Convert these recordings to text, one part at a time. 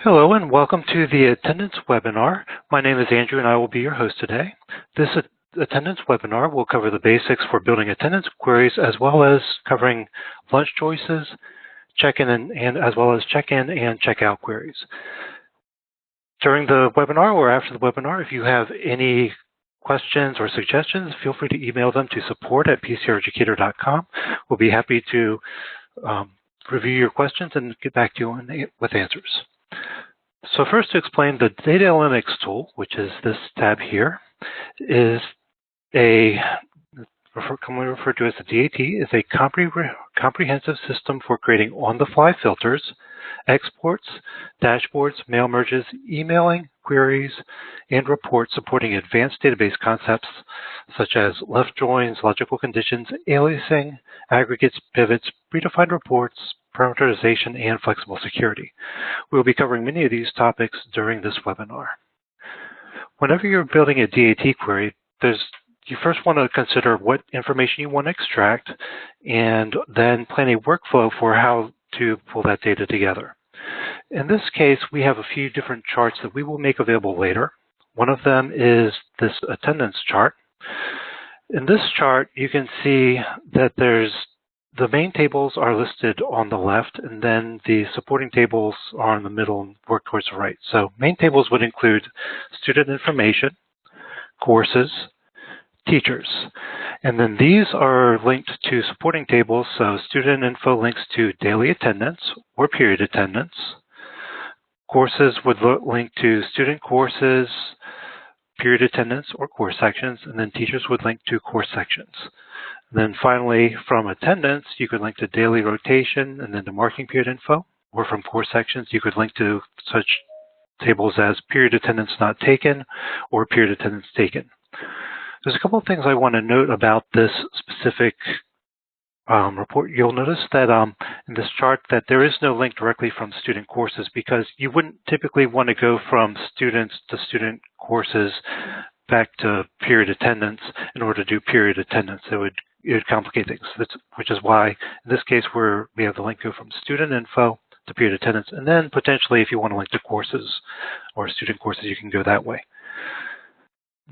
Hello and welcome to the attendance webinar. My name is Andrew and I will be your host today. This attendance webinar will cover the basics for building attendance queries as well as covering lunch choices, check-in and as well as check-in and checkout queries. During the webinar or after the webinar, if you have any questions or suggestions, feel free to email them to support@pcreducator.com. We'll be happy to review your questions and get back to you with answers. So first, to explain, the Data Analytics tool, which is this tab here, is commonly referred to as the DAT, is a comprehensive system for creating on-the-fly filters, exports, dashboards, mail merges, emailing, queries, and reports supporting advanced database concepts such as left joins, logical conditions, aliasing, aggregates, pivots, predefined reports, parameterization, and flexible security. We will be covering many of these topics during this webinar. Whenever you're building a DAT query, you first want to consider what information you want to extract and then plan a workflow for how to pull that data together. In this case, we have a few different charts that we will make available later. One of them is this attendance chart. In this chart, you can see that the main tables are listed on the left, and then the supporting tables are in the middle and work towards the right. So main tables would include student information, courses, teachers. And then these are linked to supporting tables, so student info links to daily attendance or period attendance. Courses would link to student courses, period attendance, or course sections, and then teachers would link to course sections. And then finally, from attendance, you could link to daily rotation and then to marking period info, or from course sections, you could link to such tables as period attendance not taken or period attendance taken. There's a couple of things I want to note about this specific report. You'll notice that in this chart that there is no link directly from student courses because you wouldn't typically want to go from students to student courses back to period attendance in order to do period attendance. It would complicate things, which is why in this case we have the link go from student info to period attendance, and then potentially if you want to link to courses or student courses, you can go that way.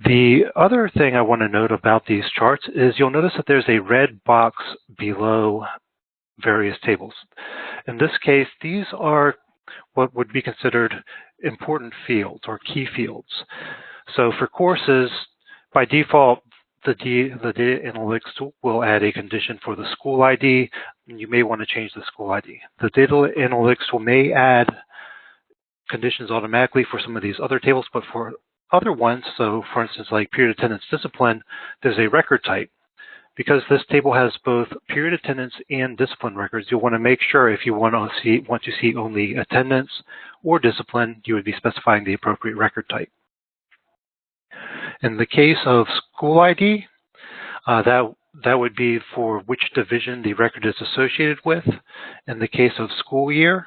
The other thing I want to note about these charts is you'll notice that there's a red box below various tables. In this case, these are what would be considered important fields or key fields. So for courses, by default, the Data Analytics tool will add a condition for the school ID, and you may want to change the school ID. The Data Analytics tool may add conditions automatically for some of these other tables, but for other ones, so for instance, like period attendance discipline, there's a record type. Because this table has both period attendance and discipline records, you'll want to make sure if you want to see only attendance or discipline, you would be specifying the appropriate record type. In the case of school ID, that would be for which division the record is associated with. In the case of school year,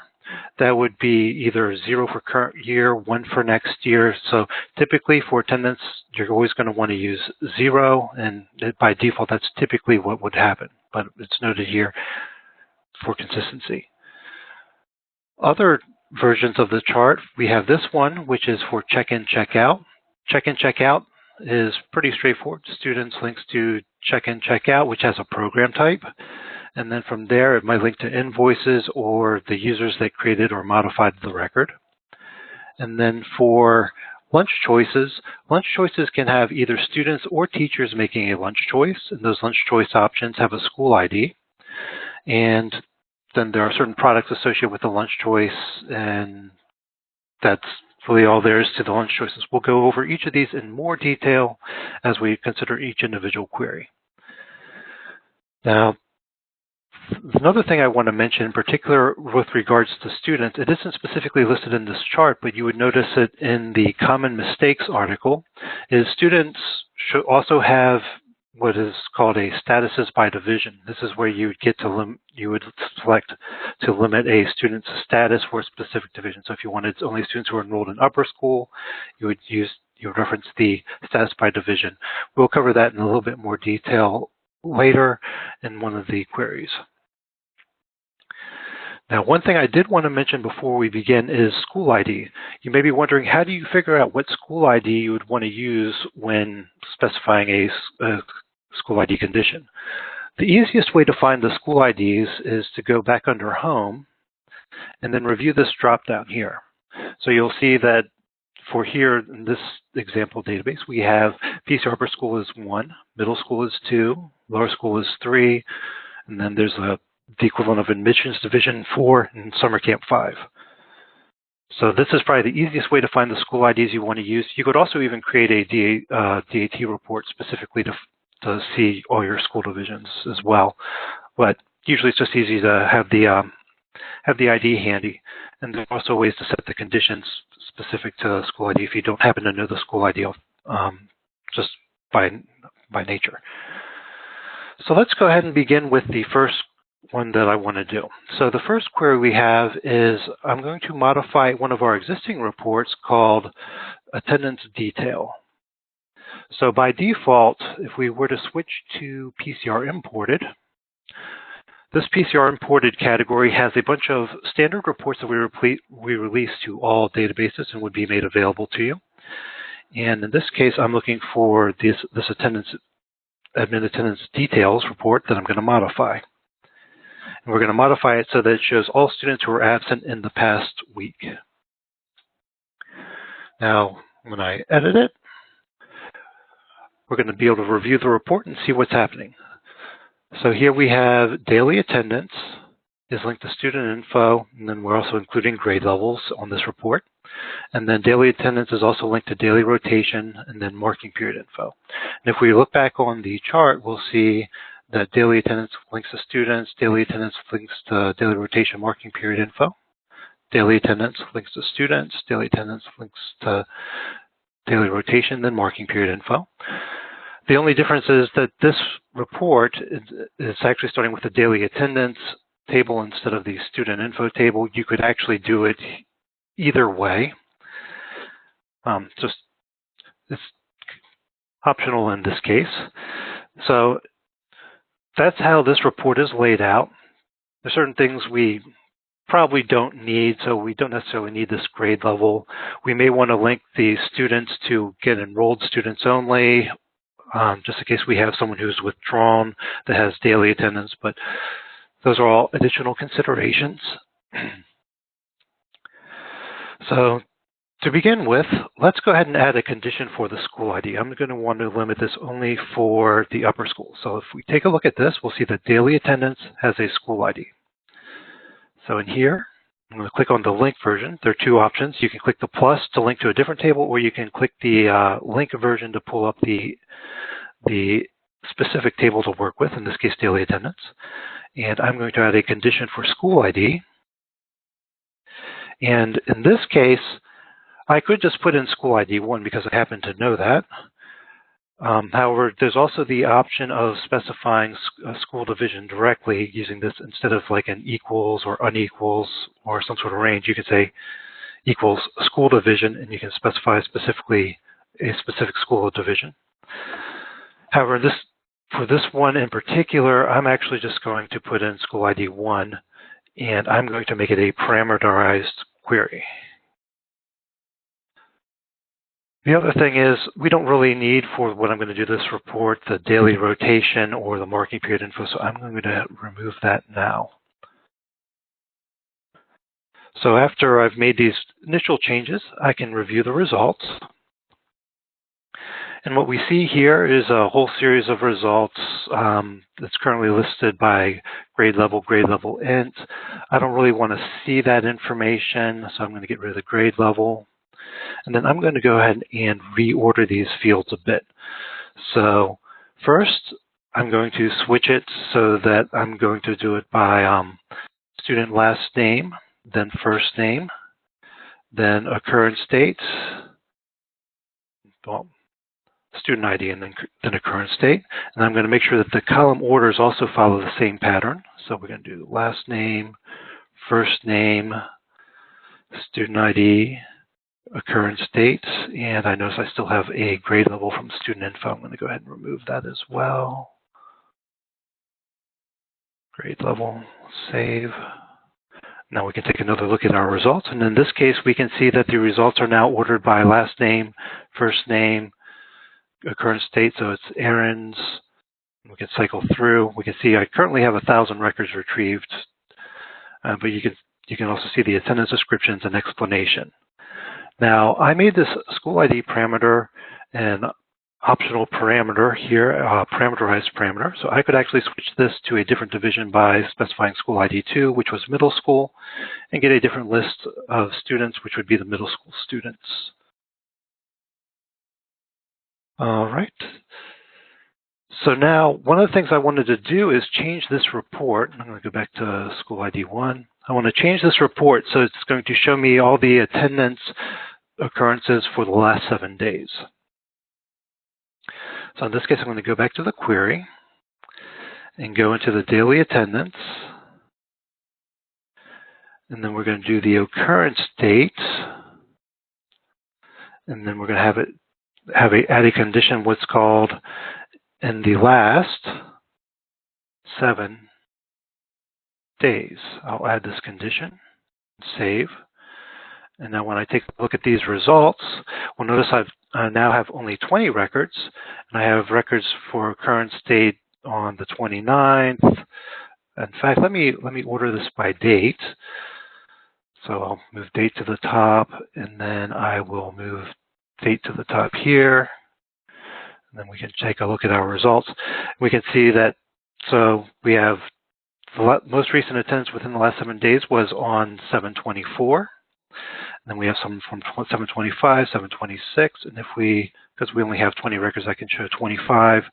that would be either 0 for current year, 1 for next year. So typically for attendance, you're always going to want to use 0, and by default, that's typically what would happen, but it's noted here for consistency. Other versions of the chart, we have this one, which is for check-in, checkout. Check-in, checkout is pretty straightforward. Students links to check-in, checkout, which has a program type. And then from there, it might link to invoices or the users that created or modified the record. And then for lunch choices can have either students or teachers making a lunch choice, and those lunch choice options have a school ID. And then there are certain products associated with the lunch choice, and that's really all there is to the lunch choices. We'll go over each of these in more detail as we consider each individual query. Now, another thing I want to mention in particular with regards to students, it isn't specifically listed in this chart, but you would notice it in the common mistakes article, is students should also have what is called a statuses by division. This is where you would get to you would select to limit a student's status for a specific division. So if you wanted only students who are enrolled in upper school, you would reference the status by division. We'll cover that in a little bit more detail later in one of the queries. Now, one thing I did want to mention before we begin is school ID. You may be wondering, how do you figure out what school ID you would want to use when specifying a school ID condition? The easiest way to find the school IDs is to go back under Home and then review this drop-down here. So you'll see that for here in this example database, we have PC Upper School is 1, Middle School is 2, Lower School is 3, and then there's the equivalent of Admissions Division 4 and Summer Camp 5. So this is probably the easiest way to find the school IDs you want to use. You could also even create a DAT report specifically to see all your school divisions as well. But usually it's just easy to have the ID handy. And there's also ways to set the conditions specific to school ID if you don't happen to know the school ID just by nature. So let's go ahead and begin with the first one that I want to do. So the first query we have is I'm going to modify one of our existing reports called Attendance Detail. So by default, if we were to switch to PCR Imported, this PCR Imported category has a bunch of standard reports that we release to all databases and would be made available to you. And in this case, I'm looking for this Admin Attendance Details report that I'm going to modify. And we're going to modify it so that it shows all students who were absent in the past week. Now, when I edit it, we're going to be able to review the report and see what's happening. So here we have daily attendance is linked to student info, and then we're also including grade levels on this report. And then daily attendance is also linked to daily rotation and then marking period info. And if we look back on the chart, we'll see that daily attendance links to students, daily attendance links to daily rotation marking period info, daily attendance links to students, daily attendance links to daily rotation, then marking period info. The only difference is that this report is actually starting with the daily attendance table instead of the student info table. You could actually do it either way. Just it's optional in this case. So that's how this report is laid out. There's certain things we probably don't need, so we don't necessarily need this grade level. We may want to link the students to get enrolled students only, just in case we have someone who's withdrawn that has daily attendance, but those are all additional considerations. So to begin with, let's go ahead and add a condition for the school ID. I'm going to want to limit this only for the upper school. So if we take a look at this, we'll see that daily attendance has a school ID. So in here, I'm going to click on the link version. There are two options. You can click the plus to link to a different table, or you can click the link version to pull up the specific table to work with, in this case, daily attendance. And I'm going to add a condition for school ID. And in this case, I could just put in school ID 1 because I happen to know that. However, there's also the option of specifying a school division directly using this instead of like an equals or unequals or some sort of range. You could say equals school division, and you can specify specifically a specific school division. However, for this one in particular, I'm actually just going to put in school ID 1, and I'm going to make it a parameterized query. The other thing is we don't really need, for what I'm going to do this report, the daily rotation or the marking period info, so I'm going to remove that now. So after I've made these initial changes, I can review the results. And what we see here is a whole series of results that's currently listed by grade level, int. I don't really want to see that information, so I'm going to get rid of the grade level. And then I'm going to go ahead and reorder these fields a bit. So first, I'm going to switch it so that I'm going to do it by student last name, then first name, then occurrence date, well, student ID, and then occurrence date. And I'm going to make sure that the column orders also follow the same pattern. So we're going to do last name, first name, student ID, occurrence date, and I notice I still have a grade level from student info. I'm going to go ahead and remove that as well. Grade level, save. Now we can take another look at our results, and in this case we can see that the results are now ordered by last name, first name, current state, so it's Aaron's. We can cycle through. We can see I currently have 1,000 records retrieved, but you can also see the attendance descriptions and explanation. Now I made this school ID parameter an optional parameter here, parameterized parameter. So I could actually switch this to a different division by specifying school ID 2, which was middle school, and get a different list of students, which would be the middle school students. All right. So now one of the things I wanted to do is change this report. I'm going to go back to school ID 1. I want to change this report so it's going to show me all the attendance occurrences for the last 7 days. So in this case, I'm going to go back to the query and go into the daily attendance. And then we're going to do the occurrence date. And then we're going to add a condition, what's called in the last 7 days. I'll add this condition, save. And now when I take a look at these results, we'll notice I now have only 20 records, and I have records for occurrence date on the 29th. In fact, let me order this by date. So I'll move date to the top, and then I will move date to the top here. And then we can take a look at our results. We can see that, so we have the most recent attendance within the last 7 days was on 7/24. And then we have some from 7/25, 7/26, and because we only have 20 records, I can show 25.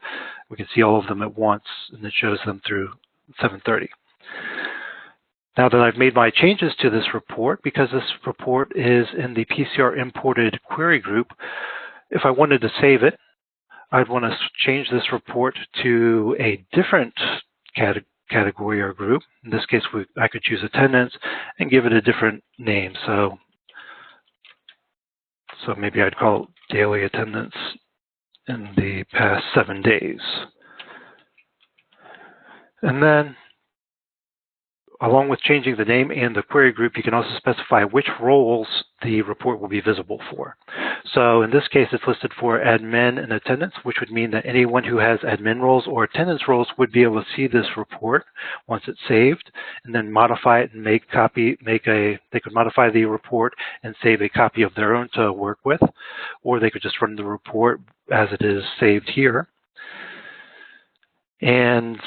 We can see all of them at once, and it shows them through 7/30. Now that I've made my changes to this report, because this report is in the PCR imported query group, if I wanted to save it, I'd want to change this report to a different category or group. In this case, I could choose attendance and give it a different name. So maybe I'd call it daily attendance in the past 7 days. And then, along with changing the name and the query group, you can also specify which roles the report will be visible for. So in this case, it's listed for admin and attendance, which would mean that anyone who has admin roles or attendance roles would be able to see this report once it's saved, and then modify it and they could modify the report and save a copy of their own to work with, or they could just run the report as it is saved here. And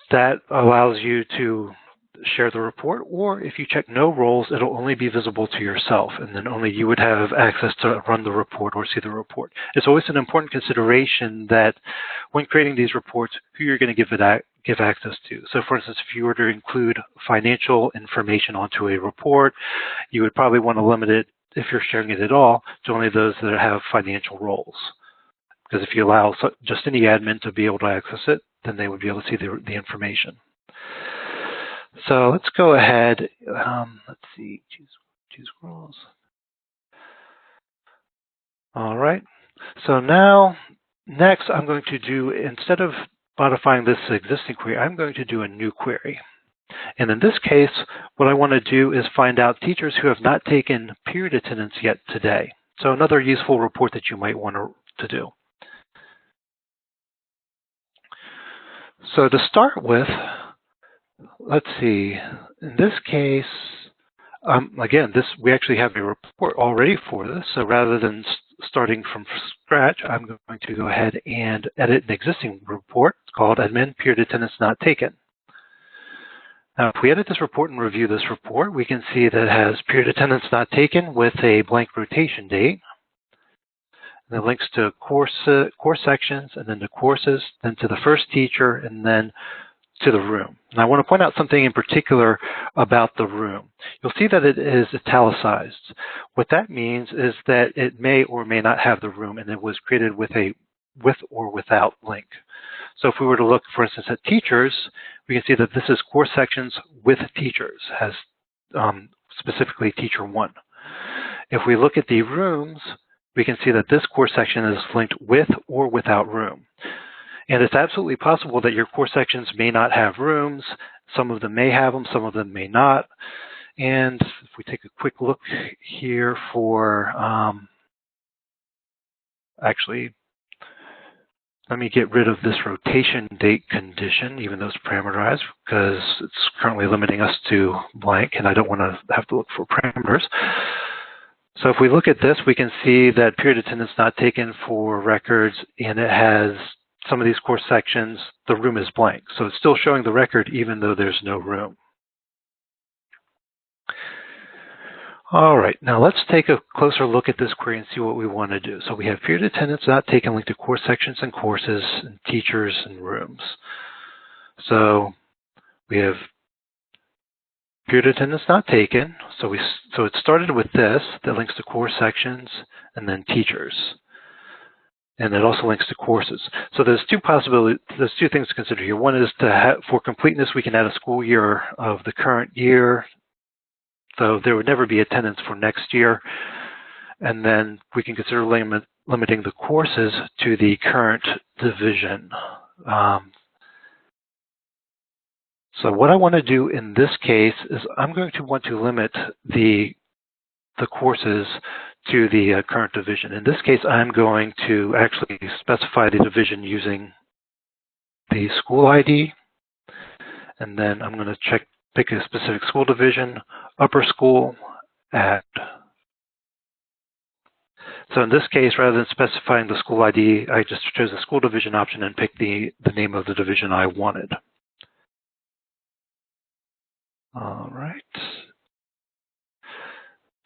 that allows you to share the report, or if you check no roles, it'll only be visible to yourself, and then only you would have access to run the report or see the report. It's always an important consideration that when creating these reports, who you're going to give access to. So for instance, if you were to include financial information onto a report, you would probably want to limit it, if you're sharing it at all, to only those that have financial roles. Because if you allow just any admin to be able to access it, then they would be able to see the information. So let's go ahead, let's see, choose roles. All right, so now, next I'm going to do, instead of modifying this existing query, I'm going to do a new query. And in this case, what I want to do is find out teachers who have not taken period attendance yet today. So another useful report that you might want to do. So to start with, let's see, in this case, again, we actually have a report already for this, so rather than starting from scratch, I'm going to go ahead and edit an existing report called Admin Period Attendance Not Taken. Now, if we edit this report and review this report, we can see that it has period attendance not taken with a blank rotation date. And it links to course sections, and then to courses, then to the first teacher, and then to the room. And I want to point out something in particular about the room. You'll see that it is italicized. What that means is that it may or may not have the room, and it was created with a with or without link. So if we were to look, for instance, at teachers, we can see that this is course sections with teachers, has specifically teacher 1. If we look at the rooms, we can see that this course section is linked with or without room. And it's absolutely possible that your course sections may not have rooms. Some of them may have them, some of them may not. And if we take a quick look here for, actually, let me get rid of this rotation date condition, even though it's parameterized, because it's currently limiting us to blank, and I don't want to have to look for parameters. So if we look at this, we can see that period attendance not taken for records, and it has some of these course sections, the room is blank. So it's still showing the record even though there's no room. All right, now let's take a closer look at this query and see what we want to do. So we have period attendance not taken linked to course sections and courses and teachers and rooms. So we have period attendance not taken. So it started with this that links to course sections and then teachers. And it also links to courses. So there's two things to consider here. One is for completeness, we can add a school year of the current year. So there would never be attendance for next year. And then we can consider limiting the courses to the current division. So what I want to do in this case is I'm going to want to limit the courses to the current division. In this case, I'm going to actually specify the division using the school ID. And then I'm going to pick a specific school division, upper school, add. So in this case, rather than specifying the school ID, I just chose the school division option and picked the name of the division I wanted. All right.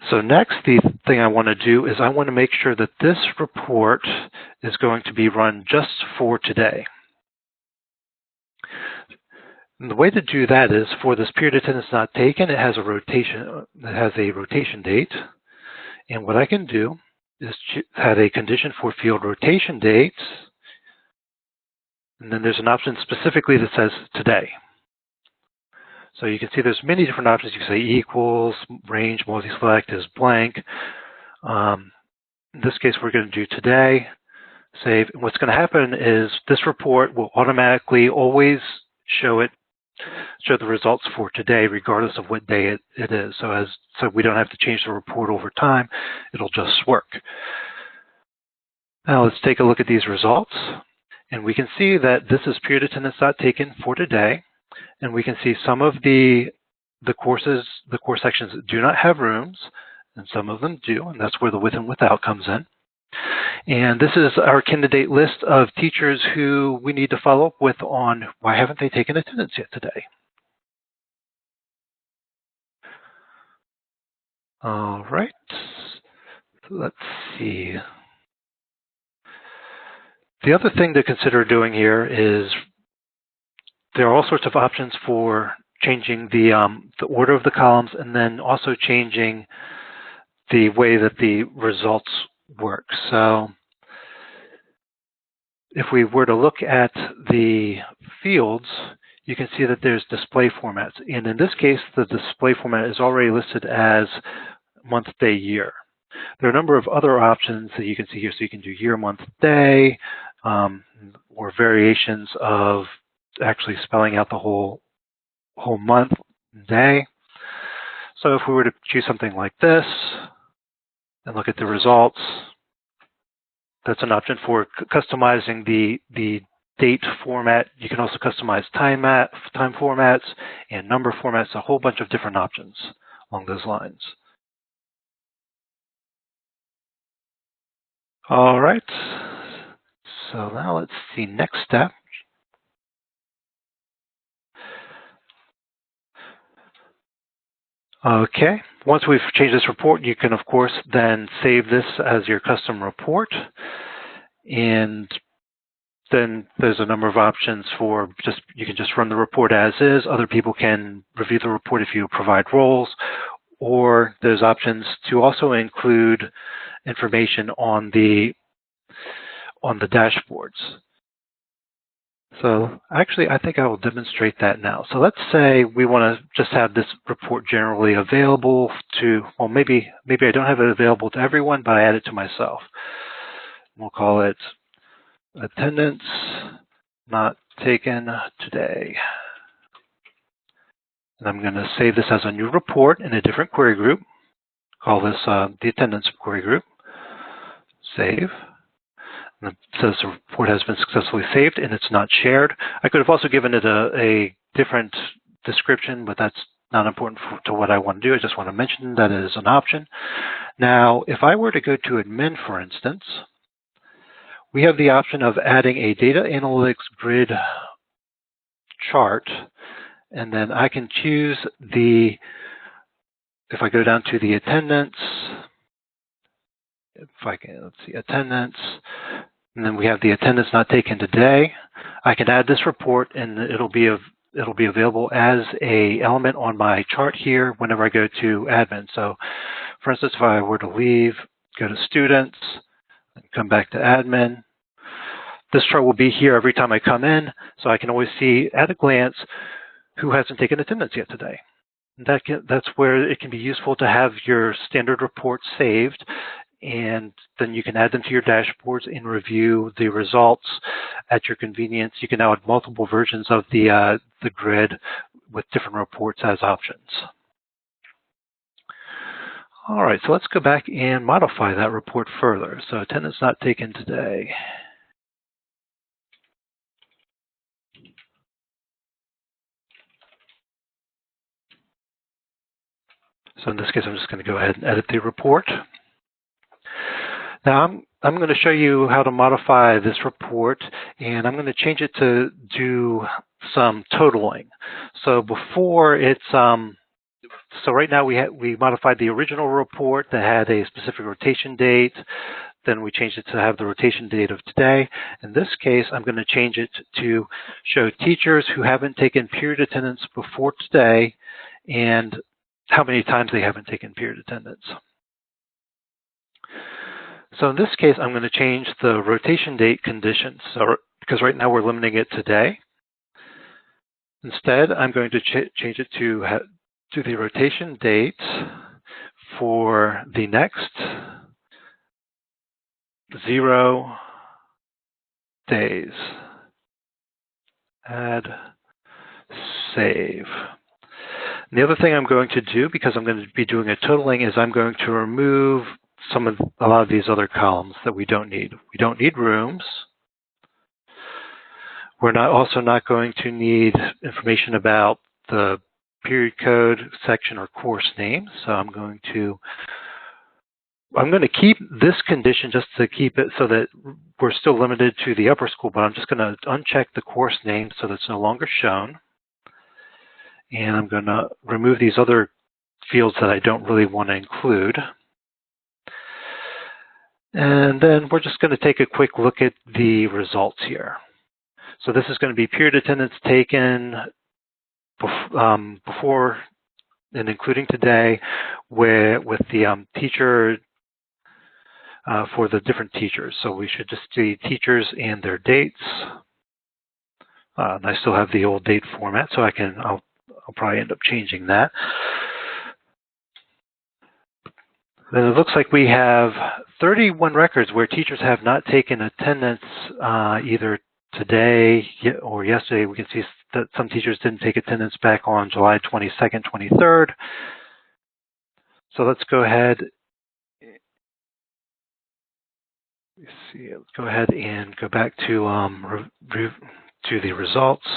So next, the thing I want to do is I want to make sure that this report is going to be run just for today. And the way to do that is for this period attendance not taken, it has a rotation date. And what I can do is add a condition for field rotation dates. And then there's an option specifically that says today. So you can see there's many different options. You can say equals, range, multi-select is blank. In this case, we're going to do today, save. And what's going to happen is this report will automatically always show the results for today, regardless of what day it is. So we don't have to change the report over time. It'll just work. Now let's take a look at these results. And we can see that this is period attendance not taken for today. And we can see some of the course sections do not have rooms, and some of them do, and that's where the with and without comes in. And this is our candidate list of teachers who we need to follow up with on why haven't they taken attendance yet today. All right, so let's see. The other thing to consider doing here is there are all sorts of options for changing the order of the columns and then also changing the way that the results work. So if we were to look at the fields, you can see that there's display formats. And in this case, the display format is already listed as month, day, year. There are a number of other options that you can see here. So you can do year, month, day, or variations of actually spelling out the whole month, day. So if we were to choose something like this and look at the results, that's an option for customizing the date format. You can also customize time formats and number formats, a whole bunch of different options along those lines. All right, so now let's see, next step. Okay, once we've changed this report, you can of course then save this as your custom report. And then there's a number of options for you can just run the report as is. Other people can review the report if you provide roles, or there's options to also include information on the dashboards. So actually, I think I will demonstrate that now. So let's say we want to just have this report generally available to, well, maybe I don't have it available to everyone, but I add it to myself. We'll call it attendance not taken today. And I'm going to save this as a new report in a different query group. Call this the attendance query group. Save. And it says the report has been successfully saved and it's not shared. I could have also given it a different description, but that's not important to what I want to do. I just want to mention that it is an option. Now, if I were to go to admin, for instance, we have the option of adding a data analytics grid chart, and then I can choose if I go down to the attendance, let's see, attendance, and then we have the attendance not taken today. I can add this report and it'll be available as a element on my chart here whenever I go to admin. So for instance, if I were to leave, go to students, and come back to admin, this chart will be here every time I come in, so I can always see at a glance who hasn't taken attendance yet today. That's where it can be useful to have your standard reports saved, and then you can add them to your dashboards and review the results at your convenience. You can now add multiple versions of the grid with different reports as options. All right, so let's go back and modify that report further. So attendance not taken today. So in this case, I'm just going to go ahead and edit the report. Now I'm going to show you how to modify this report, and I'm going to change it to do some totaling. So before it's so right now we modified the original report that had a specific rotation date. Then we changed it to have the rotation date of today. In this case, I'm going to change it to show teachers who haven't taken period attendance before today and how many times they haven't taken period attendance. So in this case, I'm going to change the rotation date conditions. So because right now we're limiting it today. Instead, I'm going to change it to the rotation date for the next 0 days. Add, save. And the other thing I'm going to do, because I'm going to be doing a totaling, is I'm going to remove a lot of these other columns that we don't need. We don't need rooms. We're also not going to need information about the period code, section, or course name. So I'm going to keep this condition just to keep it so that we're still limited to the upper school, but I'm just going to uncheck the course name so that's no longer shown. And I'm going to remove these other fields that I don't really want to include. And then we're just going to take a quick look at the results here. So this is going to be period attendance taken before and including today with the teacher for the different teachers. So we should just see teachers and their dates. And I still have the old date format, so I'll probably end up changing that. Then it looks like we have 31 records where teachers have not taken attendance either today or yesterday. We can see that some teachers didn't take attendance back on July 22nd, 23rd. So let's go ahead. Let's see. Let's go ahead and go back to the results.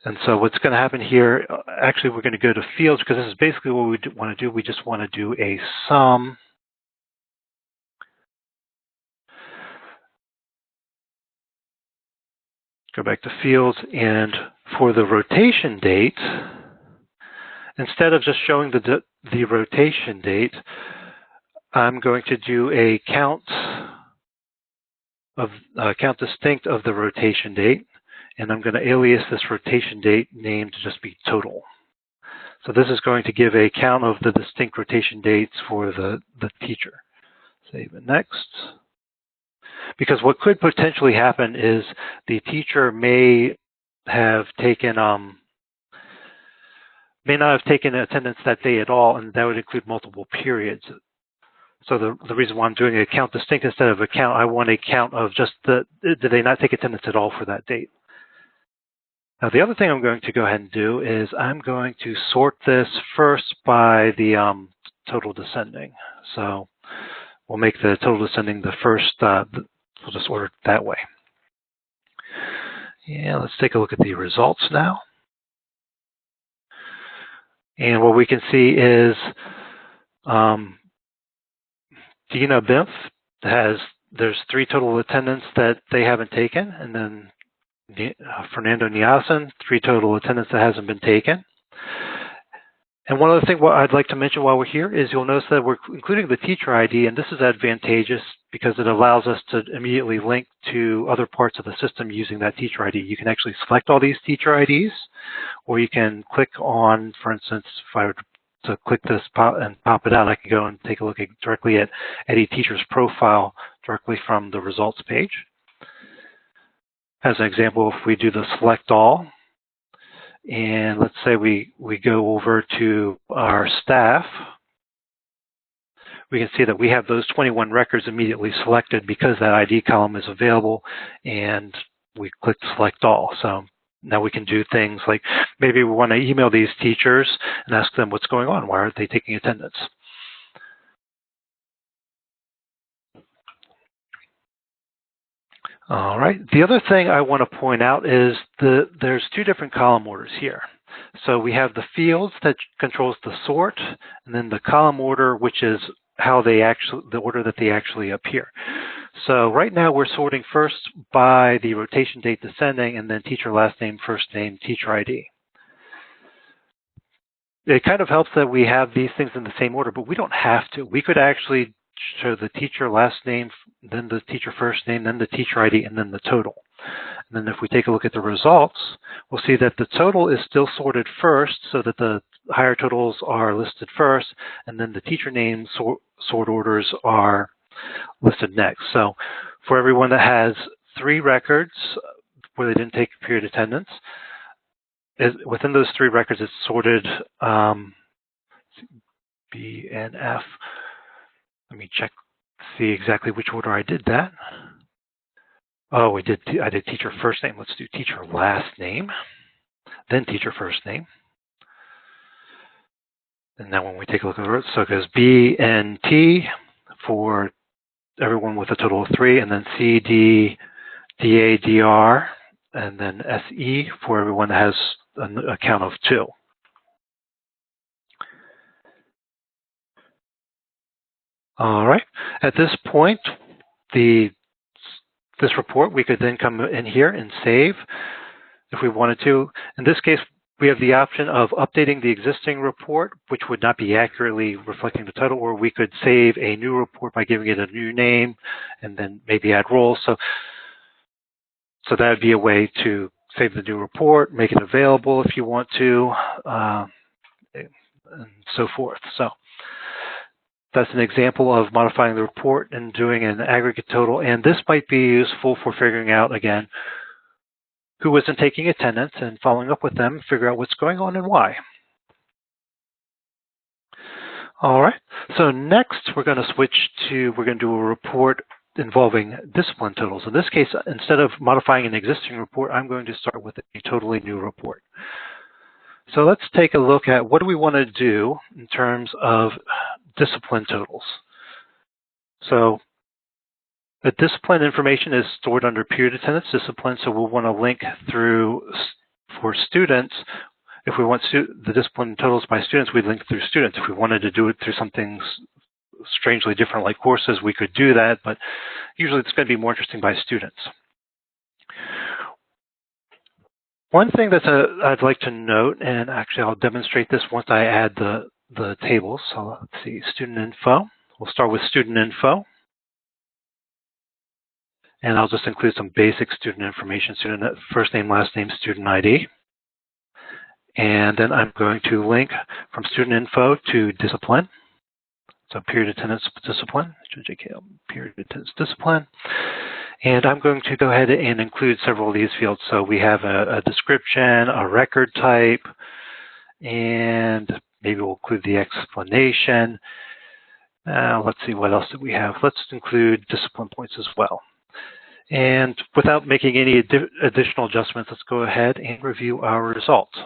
And so what's going to happen here, actually we're going to go to fields because this is basically what we want to do. We just want to do a sum. Go back to fields, and for the rotation date, instead of just showing the rotation date, I'm going to do a count distinct of the rotation date. And I'm going to alias this rotation date name to just be total. So this is going to give a count of the distinct rotation dates for the teacher. Save it next. Because what could potentially happen is the teacher may have taken may not have taken attendance that day at all, and that would include multiple periods. So the reason why I'm doing a count distinct instead of a count, I want a count of just did they not take attendance at all for that date. Now, the other thing I'm going to go ahead and do is I'm going to sort this first by the total descending. So we'll make the total descending the first, we'll just order it that way. Yeah, let's take a look at the results now. And what we can see is Dina Bimpf there's 3 total attendance that they haven't taken, and then Fernando Niasen, 3 total attendance that hasn't been taken. And one other thing I'd like to mention while we're here is you'll notice that we're including the teacher ID, and this is advantageous because it allows us to immediately link to other parts of the system using that teacher ID. You can actually select all these teacher IDs, or you can click on, for instance, if I were to click this and pop it out, I can go and take a look directly at any teacher's profile directly from the results page. As an example, if we do the select all, and let's say we go over to our staff, we can see that we have those 21 records immediately selected because that ID column is available, and we click select all. So now we can do things like maybe we want to email these teachers and ask them what's going on. Why aren't they taking attendance? All right. The other thing I want to point out is there's 2 different column orders here. So we have the fields that controls the sort, and then the column order, which is how the order that they actually appear. So right now we're sorting first by the rotation date descending, and then teacher last name, first name, teacher ID. It kind of helps that we have these things in the same order, but we don't have to. We could actually show the teacher last name, then the teacher first name, then the teacher ID, and then the total. And then if we take a look at the results, we'll see that the total is still sorted first so that the higher totals are listed first, and then the teacher name sort orders are listed next. So for everyone that has 3 records where they didn't take period attendance, within those 3 records it's sorted B and F. Let me check, see exactly which order I did that. Oh, I did teacher first name. Let's do teacher last name, then teacher first name. And then when we take a look at it, so it goes B and T for everyone with a total of 3, and then C, D, DA, DR, and then SE for everyone that has a count of 2. All right. At this point, this report, we could then come in here and save if we wanted to. In this case, we have the option of updating the existing report, which would not be accurately reflecting the title, or we could save a new report by giving it a new name and then maybe add roles. So that would be a way to save the new report, make it available if you want to, and so forth. So that's an example of modifying the report and doing an aggregate total. And this might be useful for figuring out, again, who wasn't taking attendance and following up with them, figure out what's going on and why. All right, so next we're going to do a report involving discipline totals. In this case, instead of modifying an existing report, I'm going to start with a totally new report. So let's take a look at what do we want to do in terms of discipline totals. So the discipline information is stored under period attendance discipline, so we'll want to link through for students. If we want the discipline totals by students, we'd link through students. If we wanted to do it through something strangely different like courses, we could do that, but usually it's going to be more interesting by students. One thing that I'd like to note, and actually I'll demonstrate this once I add the tables. So let's see, student info. We'll start with student info. And I'll just include some basic student information, student first name, last name, student ID. And then I'm going to link from student info to discipline. So period attendance discipline, period attendance discipline. And I'm going to go ahead and include several of these fields. So we have a description, a record type, and maybe we'll include the explanation. Let's see, what else do we have? Let's include discipline points as well. And without making any additional adjustments, let's go ahead and review our results.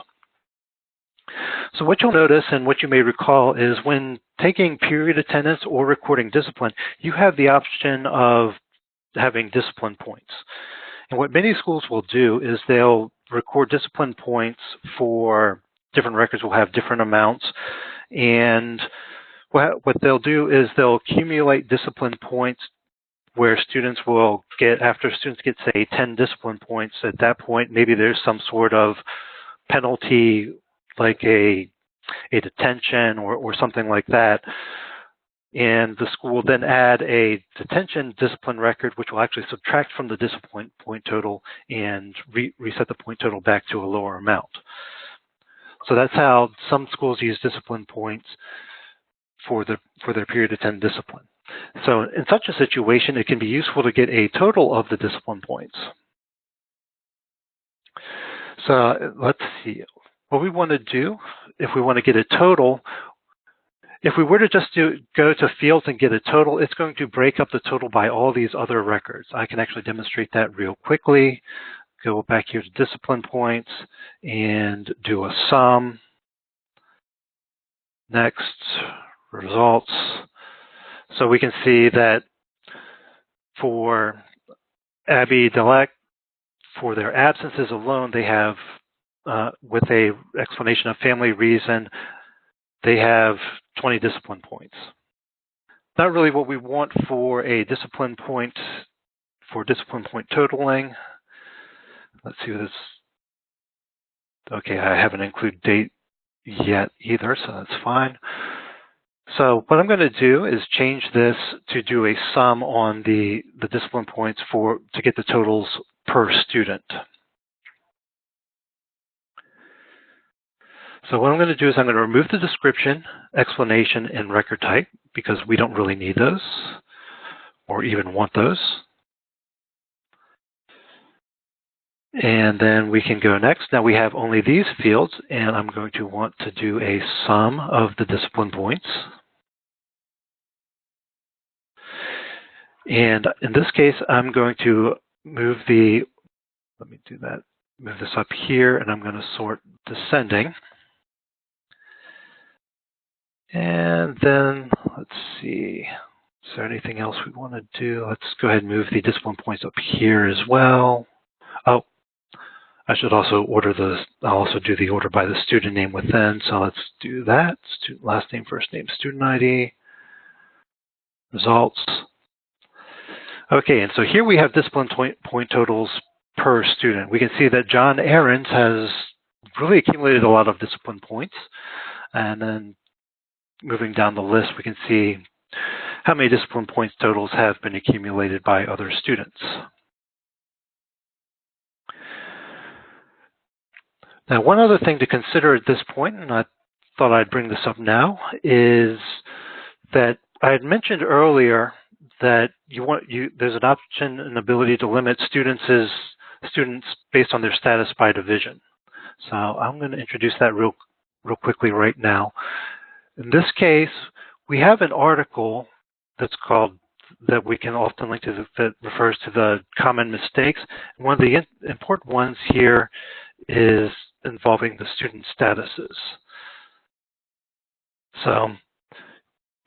So what you'll notice and what you may recall is when taking period attendance or recording discipline, you have the option of having discipline points. And what many schools will do is they'll record discipline points for different records will have different amounts. And what they'll do is they'll accumulate discipline points where students will get, after students get, say, 10 discipline points, at that point, maybe there's some sort of penalty, like a detention or something like that. And the school will then add a detention discipline record, which will actually subtract from the discipline point total and reset the point total back to a lower amount. So that's how some schools use discipline points for their period attendance discipline. So in such a situation, it can be useful to get a total of the discipline points. So let's see. What we want to do, if we want to get a total, if we were to just go to fields and get a total, it's going to break up the total by all these other records. I can actually demonstrate that real quickly. Go back here to discipline points and do a sum. Next, results. So we can see that for Abby Delec, for their absences alone, they have, with a explanation of family reason, they have 20 discipline points. Not really what we want for a discipline point, for discipline point totaling. Let's see what this, okay, I haven't included date yet either, so that's fine. So what I'm going to do is change this to do a sum on the discipline points to get the totals per student. So what I'm going to do is I'm going to remove the description, explanation, and record type because we don't really need those or even want those. And then we can go next. Now we have only these fields, and I'm going to want to do a sum of the discipline points. And in this case, I'm going to move let me do that, move this up here, and I'm going to sort descending. And then let's see, is there anything else we want to do? Let's go ahead and move the discipline points up here as well. Oh, I should also I'll also do the order by the student name within. So let's do that. Student last name, first name, student ID, results. Okay, and so here we have discipline point totals per student. We can see that John Ahrens has really accumulated a lot of discipline points. And then moving down the list, we can see how many discipline points totals have been accumulated by other students. Now, one other thing to consider at this point, and I thought I'd bring this up now, is that I had mentioned earlier that there's an option and ability to limit students based on their status by division. So I'm going to introduce that real quickly right now. In this case, we have an article that we can often link to that refers to the common mistakes. And one of the important ones here is involving the student statuses. So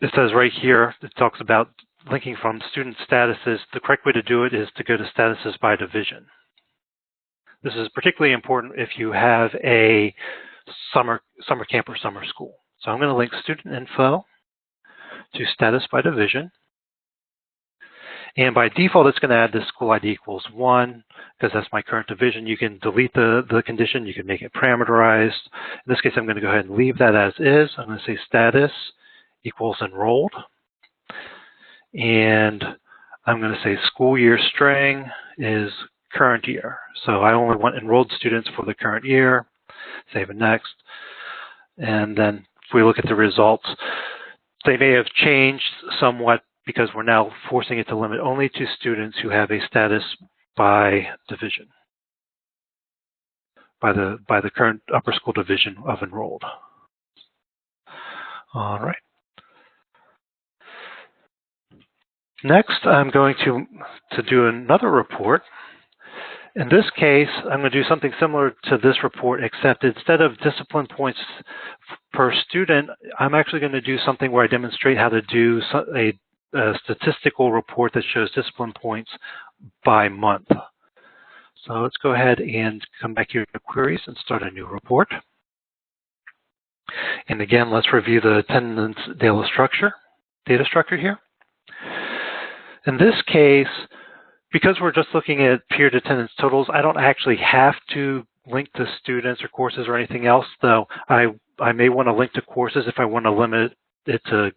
it says right here, it talks about linking from student statuses. The correct way to do it is to go to statuses by division. This is particularly important if you have a summer camp or summer school. So I'm going to link student info to status by division. And by default, it's going to add the school ID equals 1, because that's my current division. You can delete the condition. You can make it parameterized. In this case, I'm going to go ahead and leave that as is. I'm going to say status equals enrolled. And I'm going to say school year string is current year. So I only want enrolled students for the current year. Save and next. And then if we look at the results, they may have changed somewhat because we're now forcing it to limit only to students who have a status by division, by the current upper school division of enrolled. All right. Next, I'm going to do another report. In this case, I'm going to do something similar to this report, except instead of discipline points per student, I'm actually going to do something where I demonstrate how to do a statistical report that shows discipline points by month. So let's go ahead and come back here to queries and start a new report. And again, let's review the attendance data structure here. In this case, because we're just looking at period attendance totals, I don't actually have to link to students or courses or anything else, though I may want to link to courses if I want to limit it to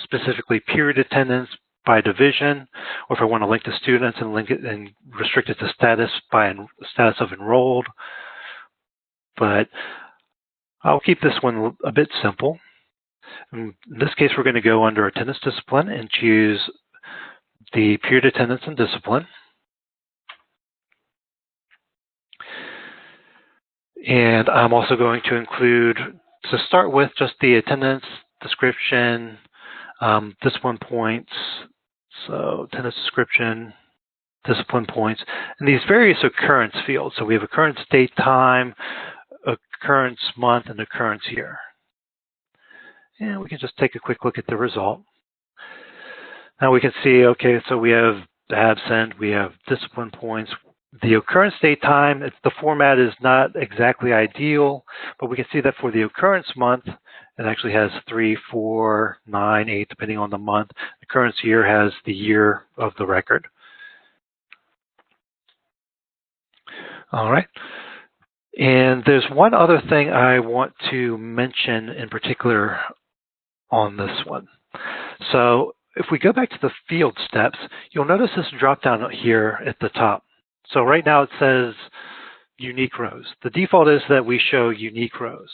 specifically period attendance by division, or if I want to link to students and link it and restrict it to status by status of enrolled. But I'll keep this one a bit simple. In this case, we're going to go under attendance discipline and choose the period attendance and discipline. And I'm also going to include, to start with, just the attendance description, discipline points, so attendance description, discipline points, and these various occurrence fields. So we have occurrence date, time, occurrence month, and occurrence year. And we can just take a quick look at the result. Now we can see, okay, so we have absent, we have discipline points. The occurrence date time, the format is not exactly ideal, but we can see that for the occurrence month, it actually has 3, 4, 9, 8, depending on the month. The occurrence year has the year of the record. All right. And there's one other thing I want to mention in particular on this one. So if we go back to the field steps, you'll notice this drop down here at the top. So right now it says unique rows. The default is that we show unique rows.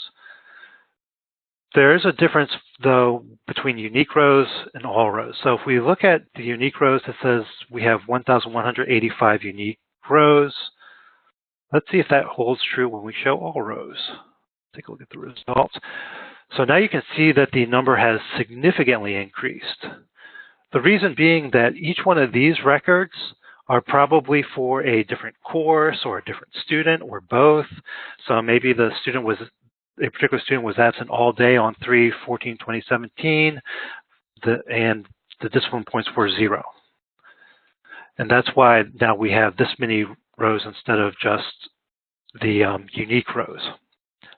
There is a difference, though, between unique rows and all rows. So if we look at the unique rows, it says we have 1,185 unique rows. Let's see if that holds true when we show all rows. Take a look at the results. So now you can see that the number has significantly increased. The reason being that each one of these records are probably for a different course or a different student or both. So maybe a particular student was absent all day on 3/14/2017, and the discipline points were 0. And that's why now we have this many rows instead of just the unique rows.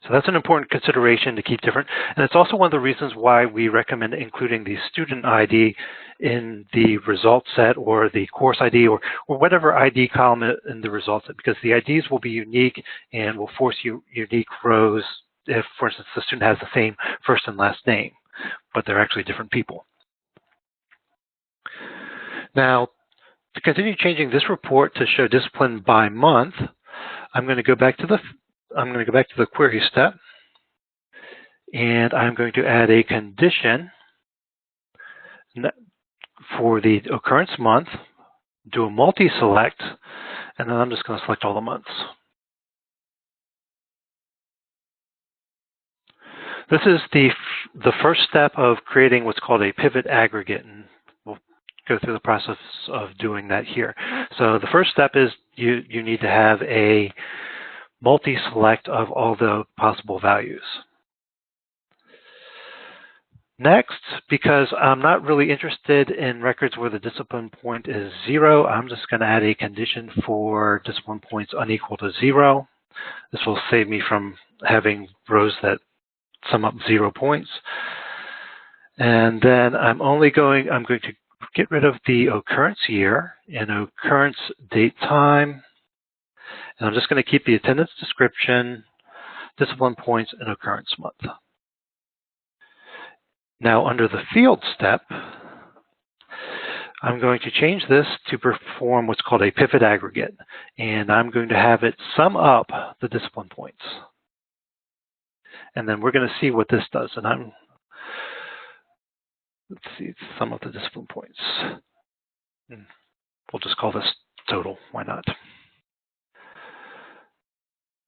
So that's an important consideration to keep different. And it's also one of the reasons why we recommend including the student ID in the result set or the course ID or whatever ID column in the result set, because the IDs will be unique and will force you unique rows if, for instance, the student has the same first and last name, but they're actually different people. Now, to continue changing this report to show discipline by month, I'm going to go back to the query step, and I'm going to add a condition for the occurrence month, do a multi-select, and then I'm just going to select all the months. This is the first step of creating what's called a pivot aggregate, and we'll go through the process of doing that here. So the first step is you need to have a multi-select of all the possible values. Next, because I'm not really interested in records where the discipline point is 0, I'm just going to add a condition for discipline points unequal to 0. This will save me from having rows that sum up 0 points. And then I'm going to get rid of the occurrence year and occurrence date time. And I'm just going to keep the attendance description, discipline points, and occurrence month. Now, under the field step, I'm going to change this to perform what's called a pivot aggregate. And I'm going to have it sum up the discipline points. And then we're going to see what this does. And let's see, sum up the discipline points. We'll just call this total. Why not?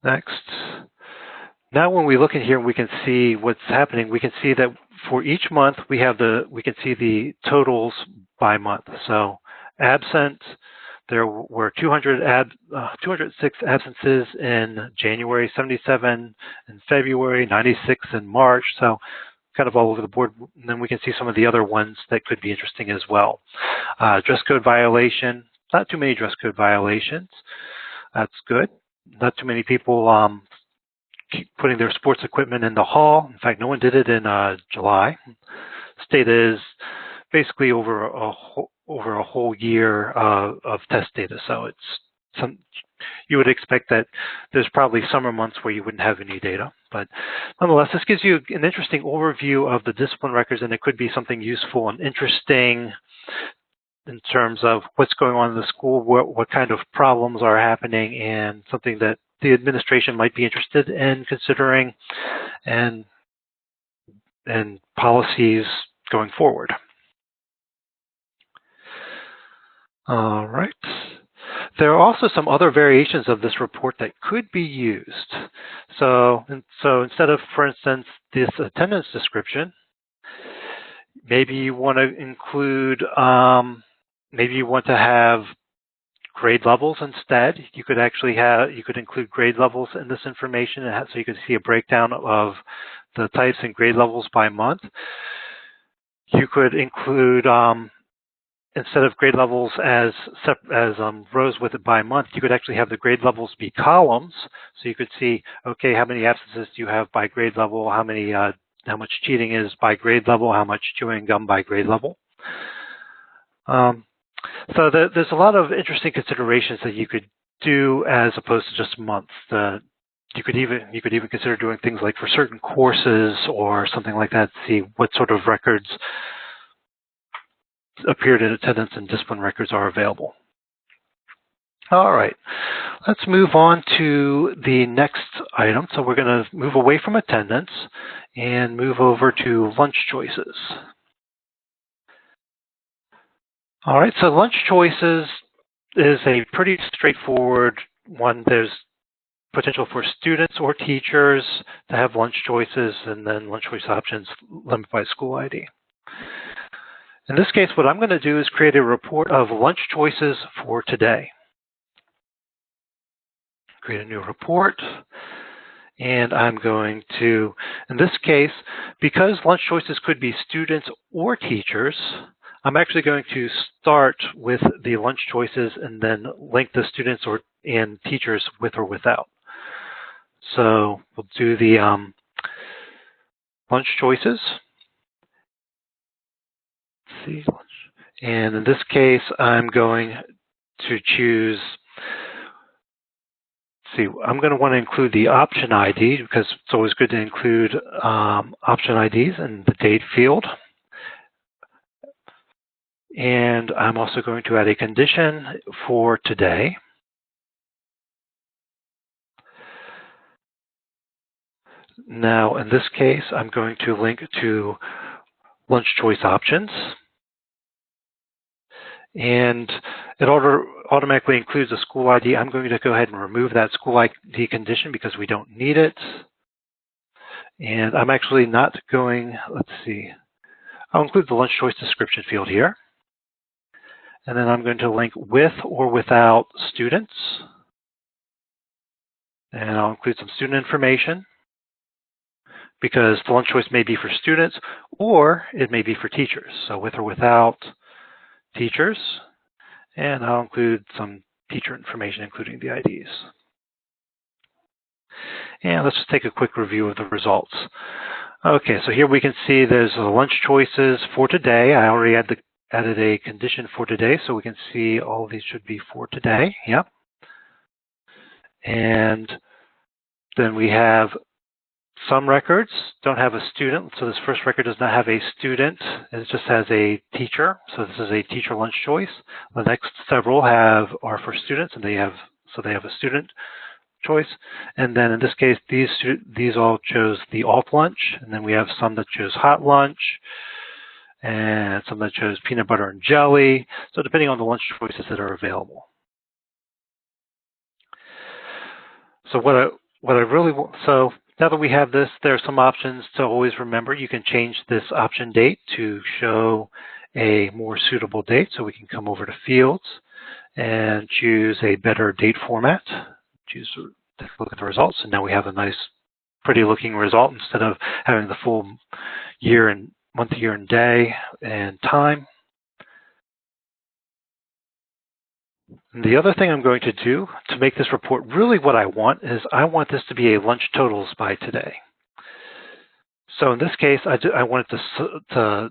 Next. Now when we look in here and we can see what's happening, we can see that for each month we can see the totals by month. So absent, there were 206 absences in January, 77 in February, 96 in March. So kind of all over the board. And then we can see some of the other ones that could be interesting as well. Dress code violation, not too many dress code violations. That's good. Not too many people keep putting their sports equipment in the hall. In fact, no one did it in July. This data is basically over a whole year of test data. So you would expect that there's probably summer months where you wouldn't have any data. But nonetheless, this gives you an interesting overview of the discipline records, and it could be something useful and interesting in terms of what's going on in the school, what kind of problems are happening, and something that the administration might be interested in considering and policies going forward. All right. There are also some other variations of this report that could be used. So instead of, for instance, this attendance description, maybe you want to include, maybe you want to have grade levels instead. You could include grade levels in this information, so you could see a breakdown of the types and grade levels by month. You could include, instead of grade levels as rows with it by month, you could actually have the grade levels be columns. So you could see, okay, how many absences do you have by grade level? How much cheating is by grade level? How much chewing gum by grade level? So there's a lot of interesting considerations that you could do as opposed to just months. You could even consider doing things like for certain courses or something like that, see what sort of records appeared in attendance and discipline records are available. All right, let's move on to the next item. So we're going to move away from attendance and move over to lunch choices. All right, so lunch choices is a pretty straightforward one. There's potential for students or teachers to have lunch choices, and then lunch choice options limited by school ID. In this case, what I'm going to do is create a report of lunch choices for today. Create a new report, and I'm going to, in this case, because lunch choices could be students or teachers, I'm actually going to start with the lunch choices and then link the students and teachers with or without. So we'll do the lunch choices. Let's see. And in this case, I'm going to choose, I'm going to want to include the option ID because it's always good to include option IDs in the date field. And I'm also going to add a condition for today. Now, in this case, I'm going to link to lunch choice options. And it automatically includes a school ID. I'm going to go ahead and remove that school ID condition because we don't need it. And I'm actually not going, let's see, I'll include the lunch choice description field here. And then I'm going to link with or without students. And I'll include some student information because the lunch choice may be for students or it may be for teachers. So with or without teachers. And I'll include some teacher information, including the IDs. And let's just take a quick review of the results. Okay, so here we can see there's the lunch choices for today. I already added a condition for today, so we can see all of these should be for today. Yep. And then we have some records don't have a student. So this first record does not have a student. It just has a teacher. So this is a teacher lunch choice. The next several are for students, and they have a student choice. And then in this case, these all chose the alt lunch. And then we have some that chose hot lunch, and some that chose peanut butter and jelly. So depending on the lunch choices that are available. So what I really want, so Now that we have this, there are some options to always remember. You can change this option date to show a more suitable date. So we can come over to Fields and choose a better date format. Take a look at the results, and now we have a nice, pretty looking result instead of having the full year and month, year, and day and time. And the other thing I'm going to do to make this report really what I want is I want this to be a lunch totals by today. So in this case, I want it to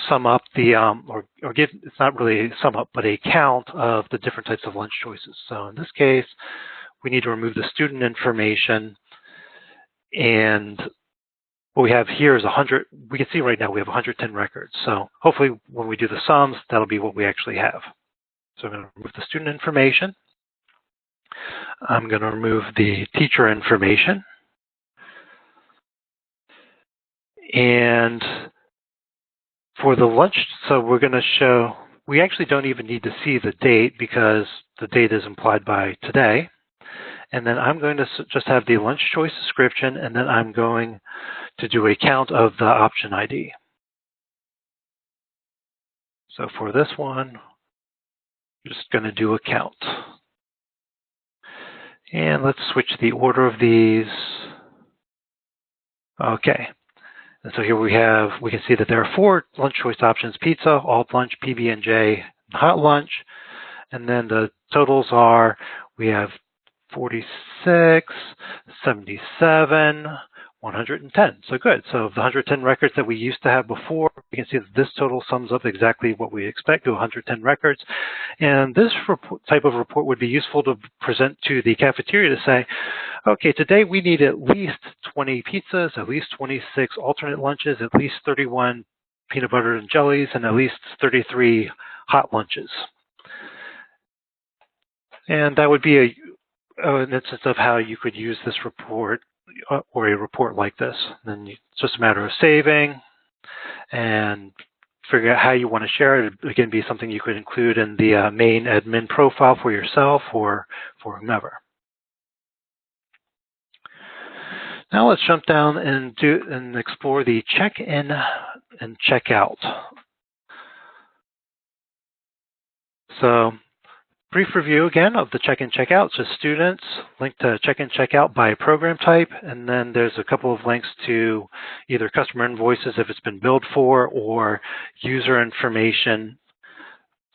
sum up the, or give, it's not really a sum up, but a count of the different types of lunch choices. So in this case, we need to remove the student information, and what we have here is 100. We can see right now we have 110 records. So hopefully when we do the sums, that'll be what we actually have. So I'm going to remove the student information. I'm going to remove the teacher information. And for the lunch, so we're going to show, we actually don't even need to see the date because the date is implied by today. And then I'm going to just have the lunch choice description, and then I'm going to do a count of the option ID. So for this one, I'm just going to do a count. And let's switch the order of these. Okay. And so here we can see that there are 4 lunch choice options: pizza, alt lunch, PB&J, hot lunch. And then the totals are, we have 46, 77, 110. So good. So the 110 records that we used to have before, we can see that this total sums up exactly what we expect to 110 records. And this type of report would be useful to present to the cafeteria to say, okay, today we need at least 20 pizzas, at least 26 alternate lunches, at least 31 peanut butter and jellies, and at least 33 hot lunches. And that would be an instance of how you could use this report or a report like this. Then it's just a matter of saving and figure out how you want to share it. It can be something you could include in the main admin profile for yourself or for whomever. Now let's jump down and explore the check-in and checkout. So brief review again of the check-in checkout. Just students, link to check-in checkout by program type, and then there's a couple of links to either customer invoices if it's been billed for, or user information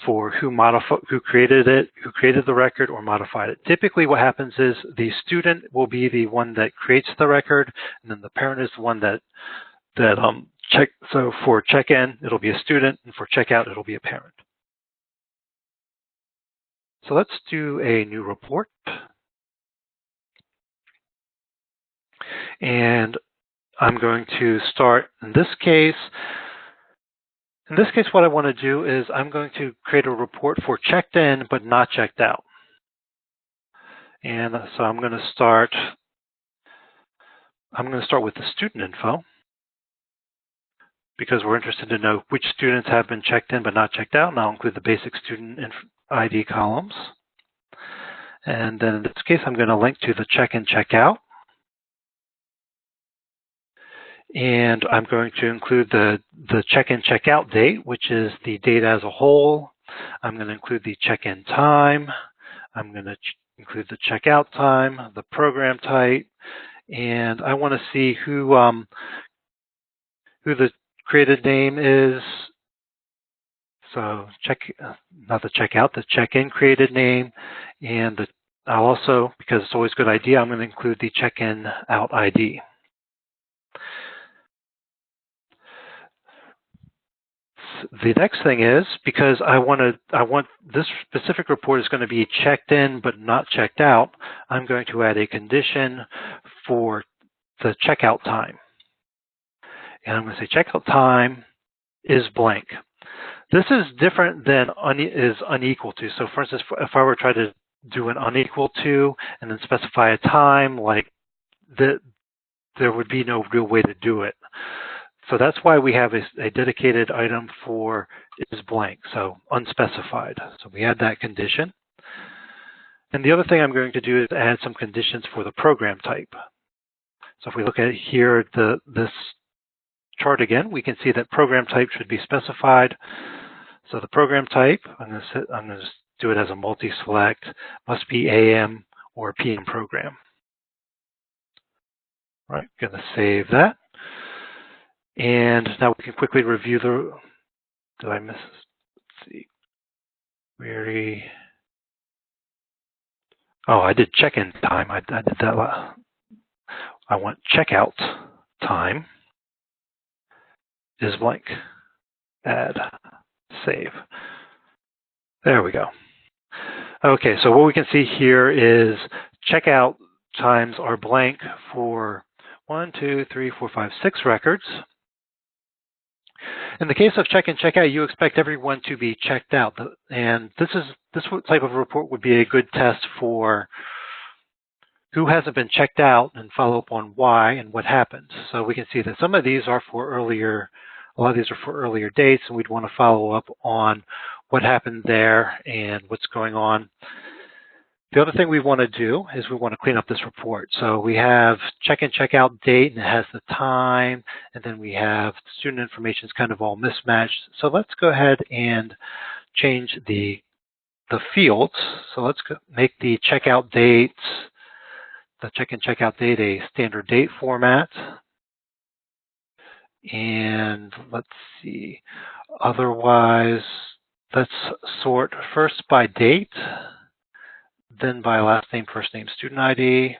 for who created it, who created the record or modified it. Typically what happens is the student will be the one that creates the record, and then the parent is the one that so for check-in, it'll be a student, and for checkout, it'll be a parent. So let's do a new report. And I'm going to start, in this case, what I want to do is I'm going to create a report for checked in but not checked out. And so I'm going to start with the student info, because we're interested to know which students have been checked in but not checked out, and I'll include the basic student ID columns. And then in this case, I'm going to link to the check-in, checkout. And I'm going to include the check-in, checkout date, which is the date as a whole. I'm going to include the check-in time. I'm going to include the checkout time, the program type, and I want to see who the created name is. So not the checkout, the check-in created name, and I'll also, because it's always a good idea, I'm going to include the check-in out ID. The next thing is, because I want this specific report is going to be checked in but not checked out, I'm going to add a condition for the checkout time. And I'm going to say checkout time is blank. This is different than is unequal to. So for instance, if I were to try to do an unequal to and then specify a time, like there would be no real way to do it. So that's why we have a dedicated item for is blank, so unspecified. So we add that condition. And the other thing I'm going to do is add some conditions for the program type. So if we look at here, this chart again, we can see that program type should be specified. So the program type, I'm going to do it as a multi-select, must be AM or PM program. All right, going to save that. And now we can quickly review the, did I miss, let's see, query. Oh, I did check-in time. I did that. I want checkout time is blank. Add, save. There we go. Okay, so what we can see here is checkout times are blank for 1, 2, 3, 4, 5, 6 records. In the case of check and checkout, you expect everyone to be checked out, and this type of report would be a good test for who hasn't been checked out and follow up on why and what happened. So we can see that some of these are for earlier, a lot of these are for earlier dates, and we'd want to follow up on what happened there and what's going on. The other thing we want to do is we want to clean up this report. So we have check and checkout date, and it has the time, and then we have student information is kind of all mismatched. So let's go ahead and change the fields. So let's make the checkout dates, the check and checkout date, a standard date format. And let's see, otherwise, let's sort first by date, then by last name, first name, student ID,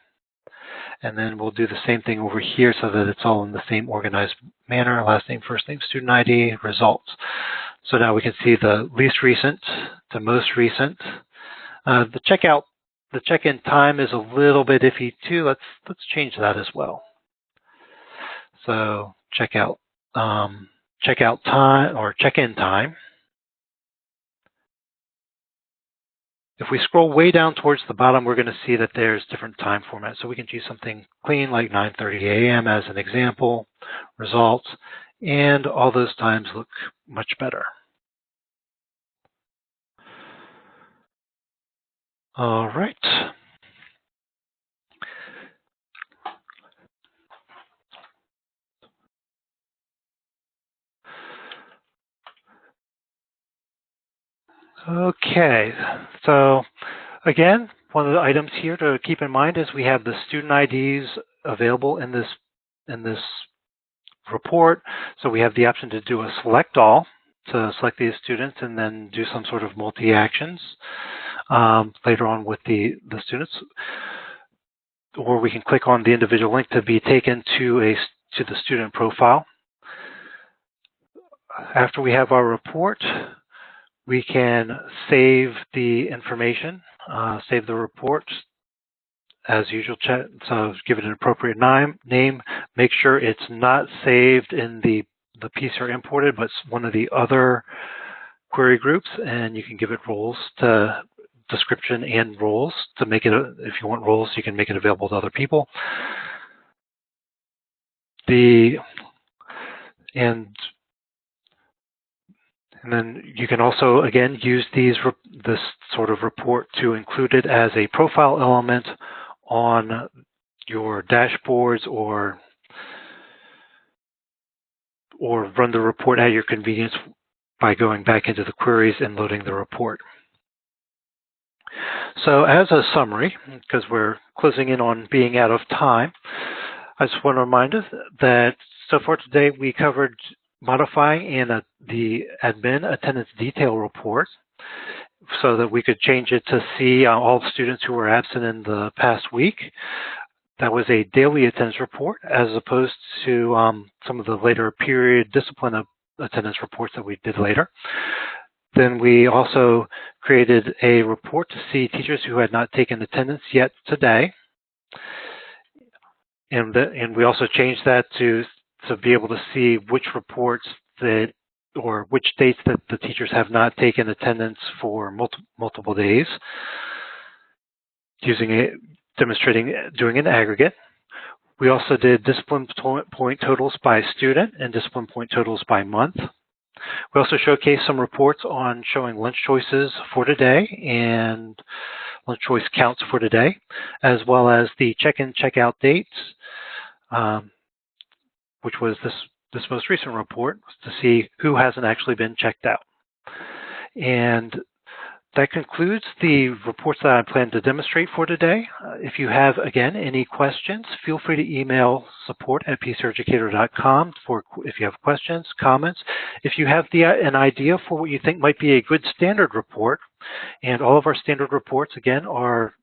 and then we'll do the same thing over here so that it's all in the same organized manner, last name, first name, student ID, results. So now we can see the least recent to most recent. The check-in time is a little bit iffy too. Let's change that as well. So checkout time or check-in time. If we scroll way down towards the bottom, we're going to see that there's different time formats. So we can choose something clean like 9:30 a.m. as an example, results, and all those times look much better. All right. Okay, so again, one of the items here to keep in mind is we have the student IDs available in this report. So we have the option to do a select all to select these students and then do some sort of multi-actions later on with the students. Or we can click on the individual link to be taken to the student profile. After we have our report, we can save the information, save the report as usual. So give it an appropriate name. Make sure it's not saved in the piece you're imported, but one of the other query groups, and you can give it roles to description and roles to make it. If you want roles, you can make it available to other people. And then you can also, again, use this sort of report to include it as a profile element on your dashboards or run the report at your convenience by going back into the queries and loading the report. So as a summary, because we're closing in on being out of time, I just want to remind us that so far today we covered modifying the admin attendance detail report so that we could change it to see all the students who were absent in the past week. That was a daily attendance report as opposed to some of the later period discipline attendance reports that we did later. Then we also created a report to see teachers who had not taken attendance yet today. And we also changed that to be able to see which reports or which dates that the teachers have not taken attendance for multiple days, doing an aggregate. We also did discipline point totals by student and discipline point totals by month. We also showcased some reports on showing lunch choices for today and lunch choice counts for today, as well as the check-in, check-out dates, which was this most recent report, to see who hasn't actually been checked out. And that concludes the reports that I plan to demonstrate for today. If you have, again, any questions, feel free to email support@pceducator.com if you have questions, comments. If you have an idea for what you think might be a good standard report, and all of our standard reports, again, are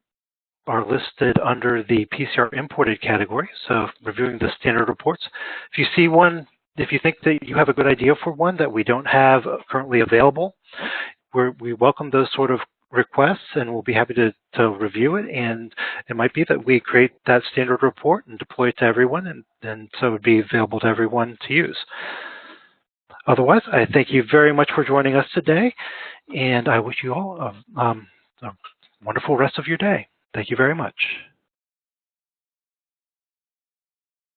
listed under the PCR imported category, so reviewing the standard reports. If you see one, if you think that you have a good idea for one that we don't have currently available, we welcome those sort of requests, and we'll be happy to review it. And it might be that we create that standard report and deploy it to everyone, and so it would be available to everyone to use. Otherwise, I thank you very much for joining us today, and I wish you all a wonderful rest of your day. Thank you very much.